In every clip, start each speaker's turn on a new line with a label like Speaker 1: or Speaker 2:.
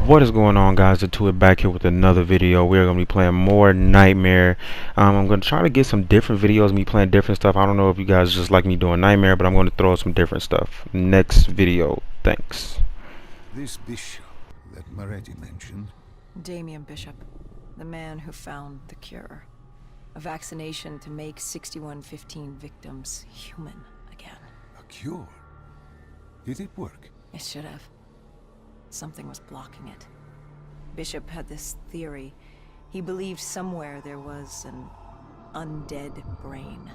Speaker 1: What is going on, guys? The Two It back here with another video. We're gonna be playing more Nightmare. I'm gonna try to get some different videos, me playing different stuff. I don't know if you guys just like me doing Nightmare, but I'm gonna throw some different stuff next video. Thanks.
Speaker 2: This bishop that Moretti mentioned.
Speaker 3: Damien Bishop, the man who found the cure. A vaccination to make 6115 victims human again.
Speaker 2: A cure? Did it work?
Speaker 3: It should have. Something was blocking it. Bishop had this theory. He believed somewhere there was an undead brain.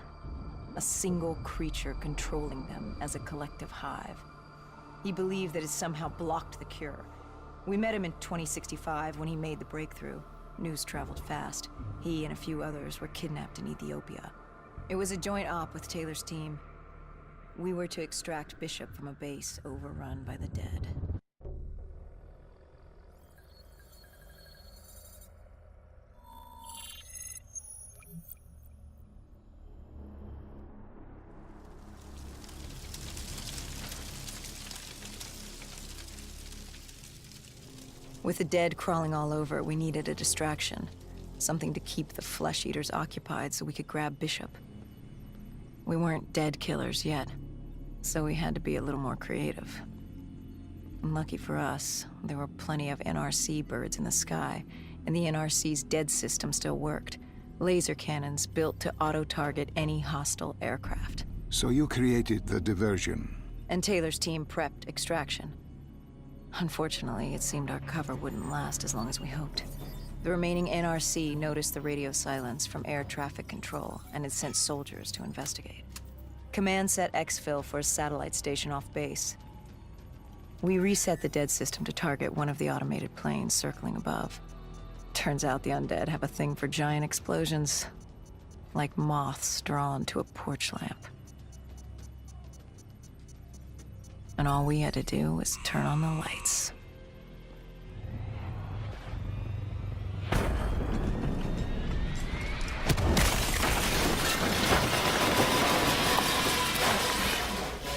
Speaker 3: A single creature controlling them as a collective hive. He believed that it somehow blocked the cure. We met him in 2065 when he made the breakthrough. News traveled fast. He and a few others were kidnapped in Ethiopia. It was a joint op with Taylor's team. We were to extract Bishop from a base overrun by the dead. With the dead crawling all over, we needed a distraction. Something to keep the flesh eaters occupied so we could grab Bishop. We weren't dead killers yet, so we had to be a little more creative. And lucky for us, there were plenty of NRC birds in the sky, and the NRC's dead system still worked. Laser cannons built to auto-target any hostile aircraft.
Speaker 2: So you created the diversion.
Speaker 3: And Taylor's team prepped extraction. Unfortunately, it seemed our cover wouldn't last as long as we hoped. The remaining NRC noticed the radio silence from air traffic control and had sent soldiers to investigate. Command set exfil for a satellite station off base. We reset the dead system to target one of the automated planes circling above. Turns out the undead have a thing for giant explosions, like moths drawn to a porch lamp. And all we had to do was turn on the lights.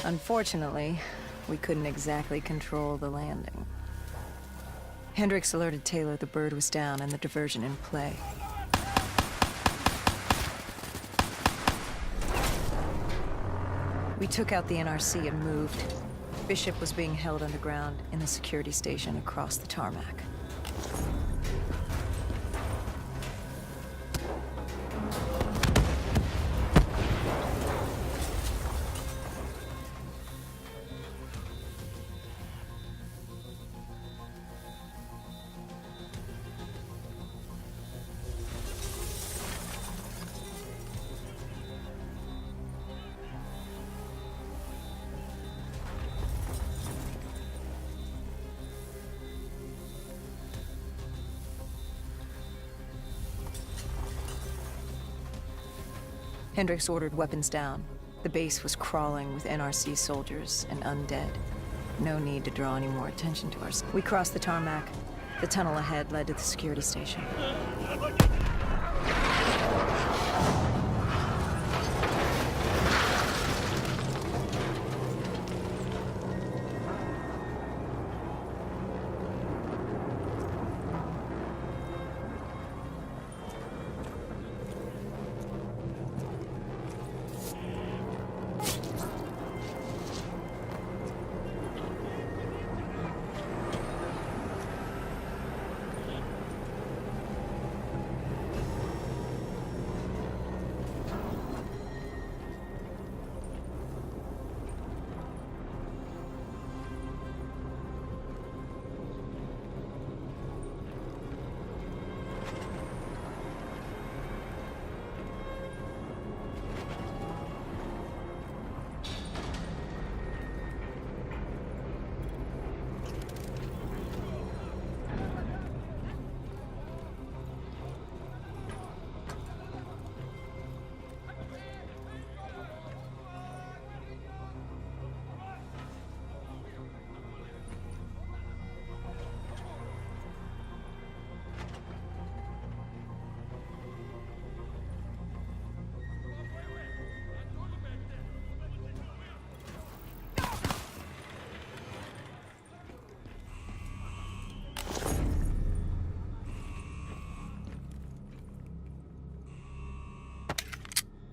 Speaker 3: Unfortunately, we couldn't exactly control the landing. Hendricks alerted Taylor the bird was down and the diversion in play. We took out the NRC and moved. Bishop was being held underground in the security station across the tarmac. Hendricks ordered weapons down. The base was crawling with NRC soldiers and undead. No need to draw any more attention to ourselves. We crossed the tarmac. The tunnel ahead led to the security station.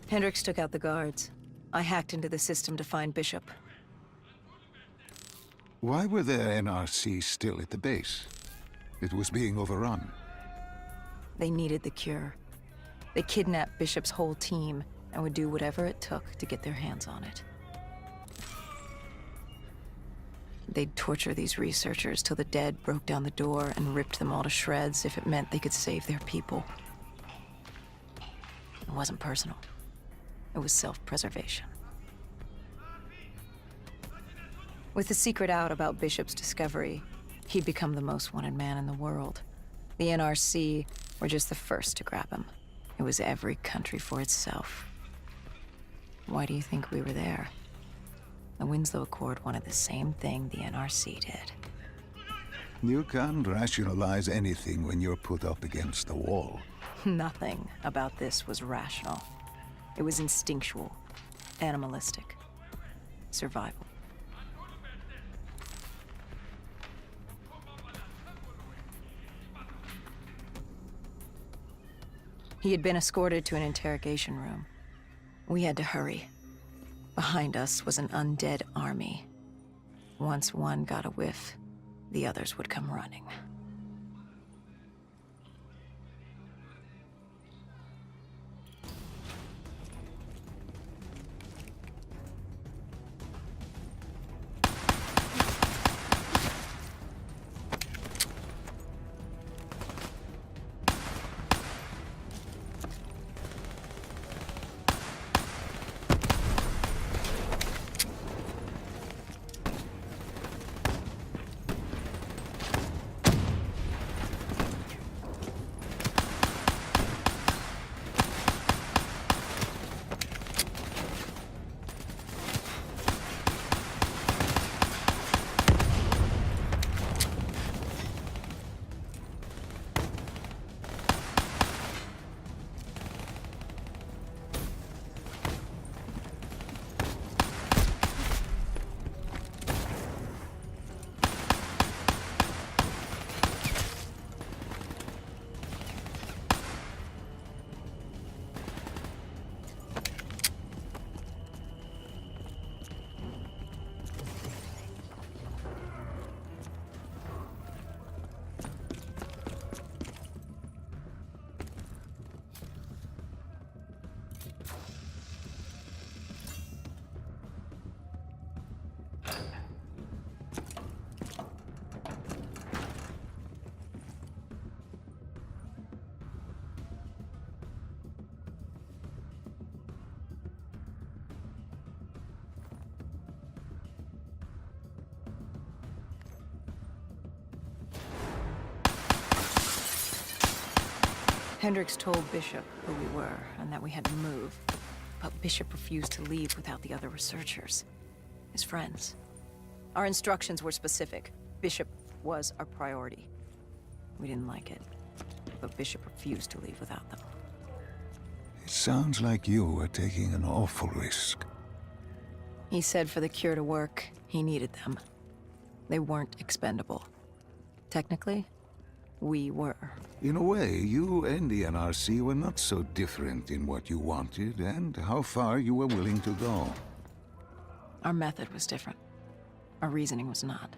Speaker 3: Hendricks took out the guards. I hacked into the system to find Bishop.
Speaker 2: Why were their NRC still at the base? It was being overrun.
Speaker 3: They needed the cure. They kidnapped Bishop's whole team and would do whatever it took to get their hands on it. They'd torture these researchers till the dead broke down the door and ripped them all to shreds if it meant they could save their people. It wasn't personal. It was self-preservation. With the secret out about Bishop's discovery, he'd become the most wanted man in the world. The NRC were just the first to grab him. It was every country for itself. Why do you think we were there? The Winslow Accord wanted the same thing the NRC did.
Speaker 2: You can't rationalize anything when you're put up against the wall.
Speaker 3: Nothing about this was rational. It was instinctual, animalistic, survival. He had been escorted to an interrogation room. We had to hurry. Behind us was an undead army. Once one got a whiff, the others would come running. Hendricks told Bishop who we were and that we had to move, but Bishop refused to leave without the other researchers, his friends. Our instructions were specific. Bishop was our priority. We didn't like it, but Bishop refused to leave without them.
Speaker 2: It sounds like you were taking an awful risk.
Speaker 3: He said for the cure to work, he needed them. They weren't expendable. Technically, we were.
Speaker 2: In a way, you and the NRC were not so different in what you wanted and how far you were willing to go.
Speaker 3: Our method was different. Our reasoning was not.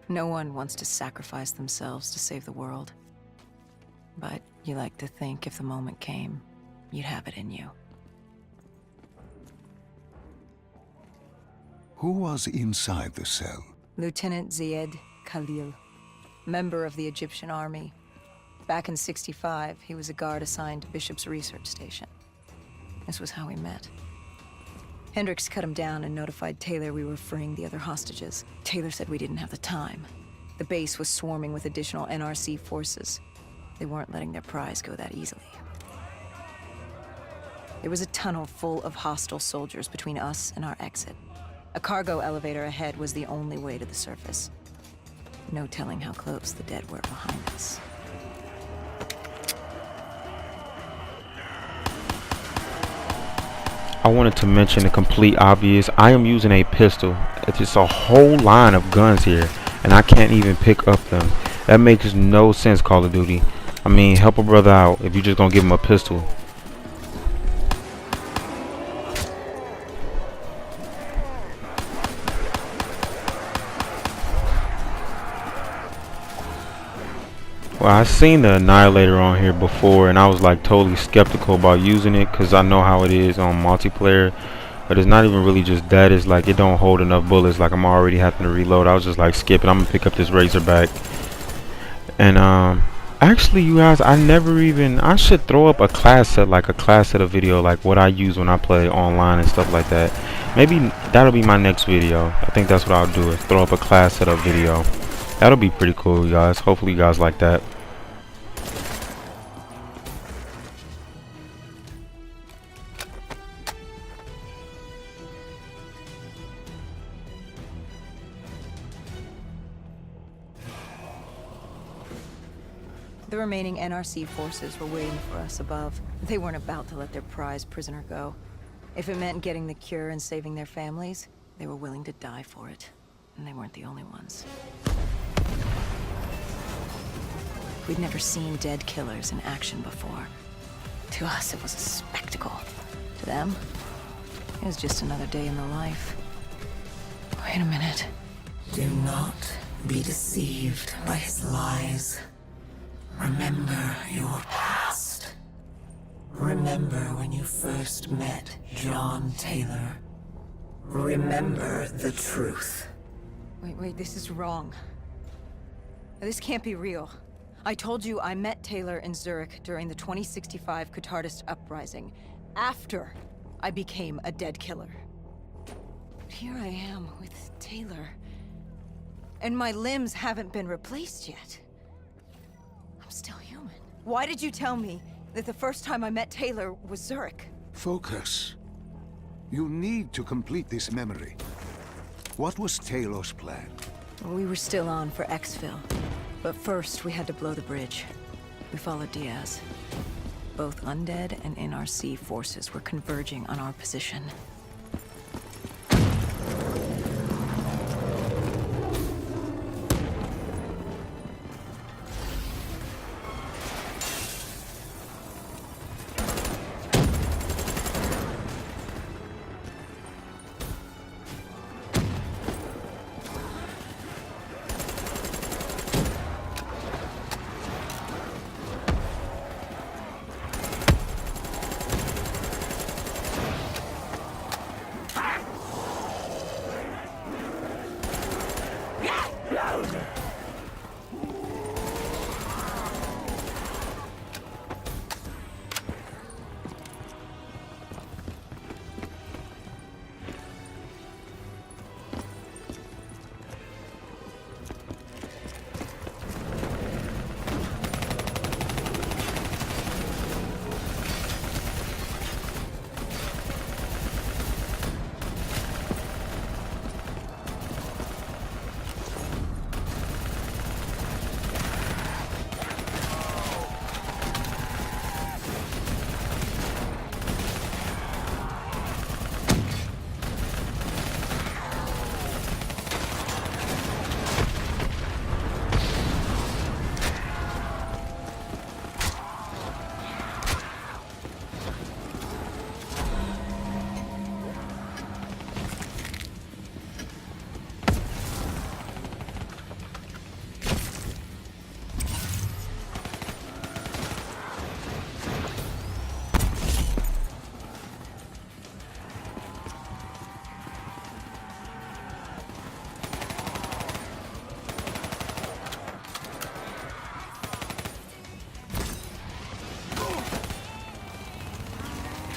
Speaker 3: No one wants to sacrifice themselves to save the world. But you like to think if the moment came, you'd have it in you.
Speaker 2: Who was inside the cell?
Speaker 3: Lieutenant Ziyed Khalil, member of the Egyptian army. Back in '65, he was a guard assigned to Bishop's research station. This was how we met. Hendricks cut him down and notified Taylor we were freeing the other hostages. Taylor said we didn't have the time. The base was swarming with additional NRC forces. They weren't letting their prize go that easily. There was a tunnel full of hostile soldiers between us and our exit. A cargo elevator ahead was the only way to the surface. No telling how close the dead were behind us.
Speaker 1: I wanted to mention the complete obvious. I am using a pistol. It's just a whole line of guns here, and I can't even pick up them. That makes no sense, Call of Duty. I mean, help a brother out if you're just gonna give him a pistol. Well, I seen the Annihilator on here before, and I was like totally skeptical about using it because I know how it is on multiplayer. But it's not even really just that. It's like it don't hold enough bullets. Like I'm already having to reload. I was just like, skip it. I'm gonna pick up this Razorback. And actually, you guys, I should throw up a class set, like a class set of video, like what I use when I play online and stuff like that. Maybe that'll be my next video. I think that's what I'll do, is throw up a class set of video. That'll be pretty cool, you guys. Hopefully you guys like that.
Speaker 3: The remaining NRC forces were waiting for us above. They weren't about to let their prize prisoner go. If it meant getting the cure and saving their families, they were willing to die for it. And they weren't the only ones. We'd never seen dead killers in action before. To us, it was a spectacle. To them, it was just another day in the life. Wait a minute.
Speaker 4: Do not be deceived by his lies. Remember your past. Remember when you first met John Taylor. Remember the truth.
Speaker 3: Wait, this is wrong. This can't be real. I told you I met Taylor in Zurich during the 2065 Catardist Uprising, after I became a dead killer. But here I am with Taylor, and my limbs haven't been replaced yet. I'm still human. Why did you tell me that the first time I met Taylor was Zurich?
Speaker 2: Focus. You need to complete this memory. What was Taylor's plan?
Speaker 3: We were still on for exfil, but first we had to blow the bridge. We followed Diaz. Both undead and NRC forces were converging on our position.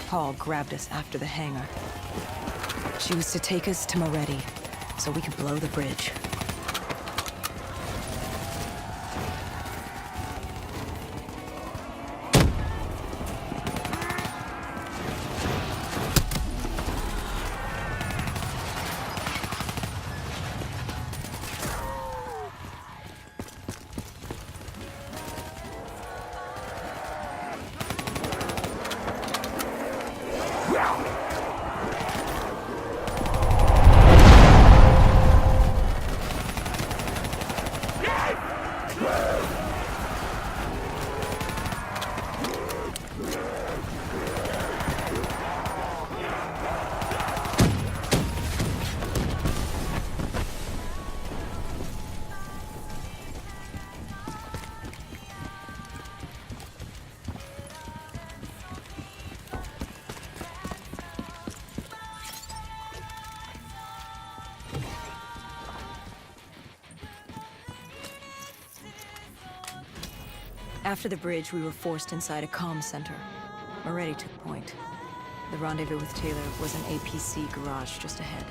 Speaker 3: Paul grabbed us after the hangar. She was to take us to Moretti, so we could blow the bridge. After the bridge, we were forced inside a comm center. Moretti took point. The rendezvous with Taylor was an APC garage just ahead.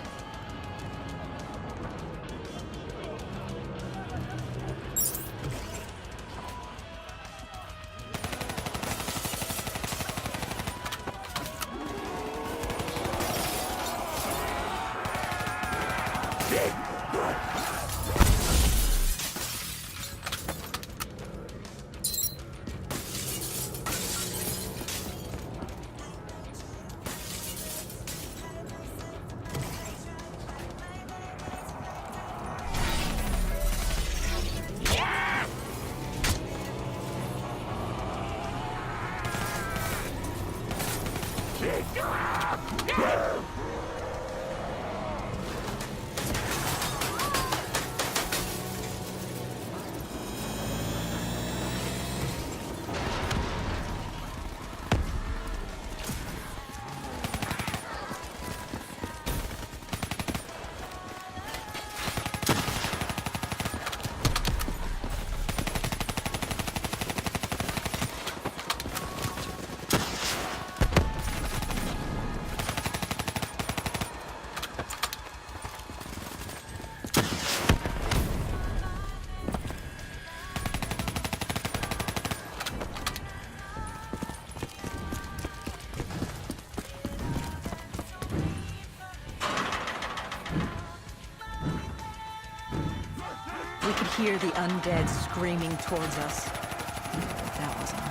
Speaker 3: We could hear the undead screaming towards us. But that wasn't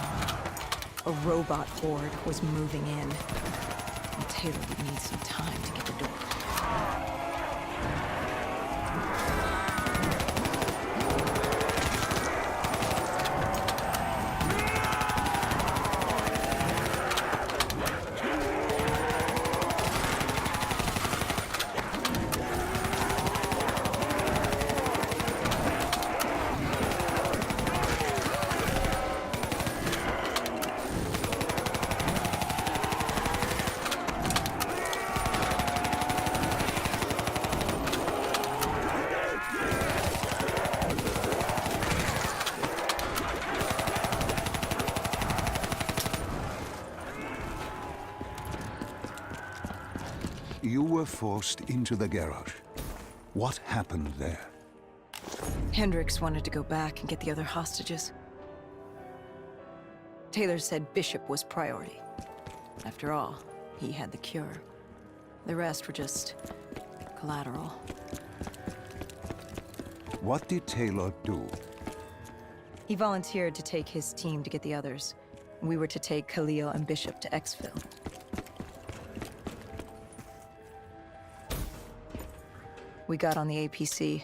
Speaker 3: all. A robot horde was moving in. And Taylor would need some time to get the door open.
Speaker 2: You were forced into the garage. What happened there?
Speaker 3: Hendricks wanted to go back and get the other hostages. Taylor said Bishop was priority. After all, he had the cure. The rest were just collateral.
Speaker 2: What did Taylor do?
Speaker 3: He volunteered to take his team to get the others. We were to take Khalil and Bishop to exfil. We got on the APC.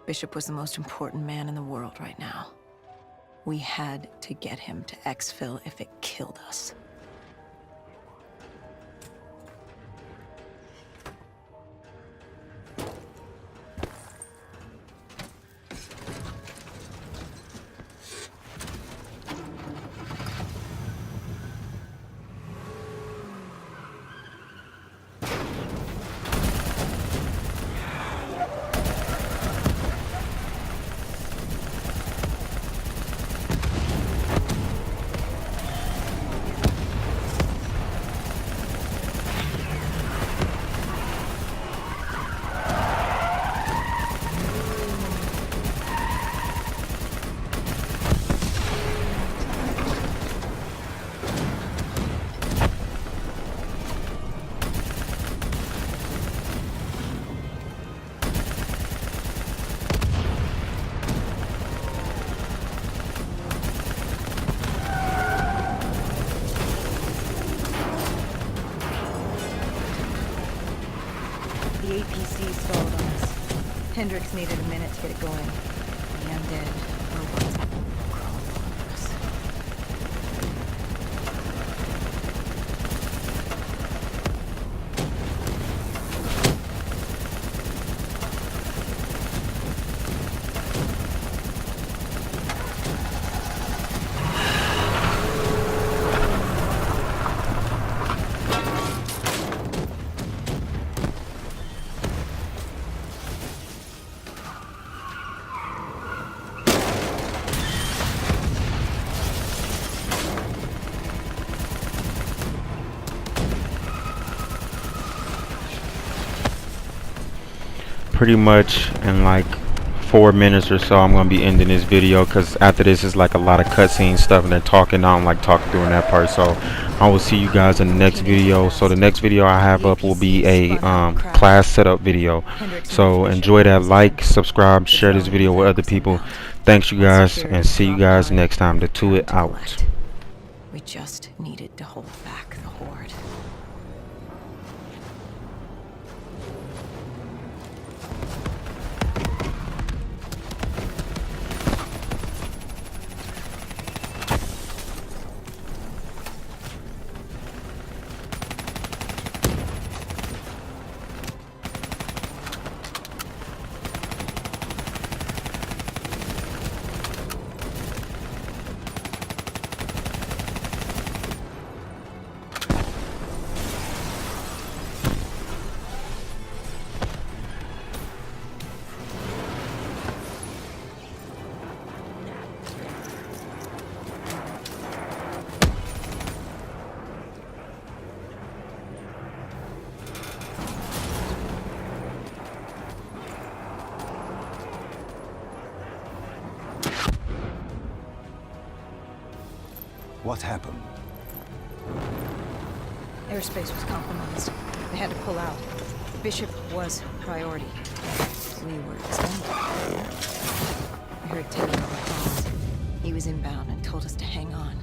Speaker 3: Bishop was the most important man in the world right now. We had to get him to exfil if it killed us. The APC stalled on us. Hendricks needed a minute to get it going. The undead robots crawled all over us.
Speaker 1: pretty much in like 4 minutes or so I'm gonna be ending this video, because after this is like a lot of cutscene stuff and they're talking. I don't like talking during that part, so I will see you guys in the next video. So the next video I have up will be a class setup video, so enjoy that. Like, subscribe, share this video with other people. Thanks you guys, and see you guys next time. The To It out.
Speaker 3: We just needed to hold back the Horde.
Speaker 2: What happened?
Speaker 3: Airspace was compromised. They had to pull out. Bishop was priority. We were expendable. I heard Taylor on the calls. He was inbound and told us to hang on.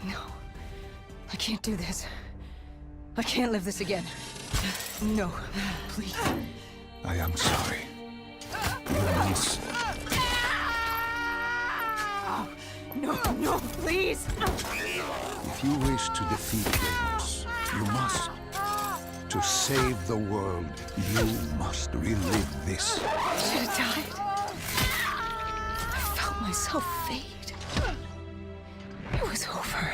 Speaker 3: No. I can't do this. I can't live this again. No. Please.
Speaker 2: I am sorry. You must...
Speaker 3: No, please!
Speaker 2: If you wish to defeat Deimos, you must. To save the world, you must relive this.
Speaker 3: I should have died. I felt myself fade. It was over.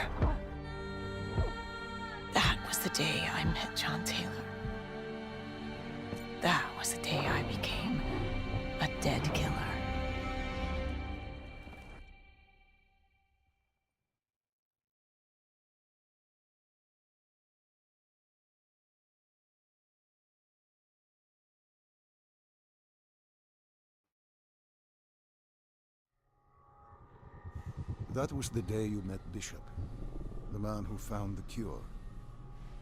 Speaker 3: That was the day I met John Taylor. That was the day I became a dead killer.
Speaker 2: That was the day you met Bishop, the man who found the cure,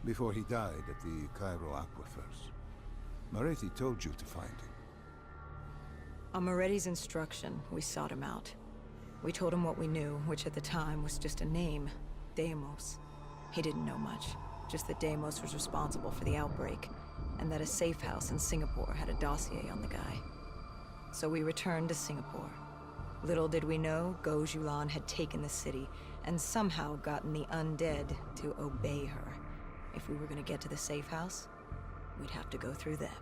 Speaker 2: before he died at the Cairo aquifers. Moretti told you to find him.
Speaker 3: On Moretti's instruction, we sought him out. We told him what we knew, which at the time was just a name, Deimos. He didn't know much, just that Deimos was responsible for the outbreak, and that a safe house in Singapore had a dossier on the guy. So we returned to Singapore. Little did we know, Gojulan had taken the city, and somehow gotten the undead to obey her. If we were gonna get to the safe house, we'd have to go through them.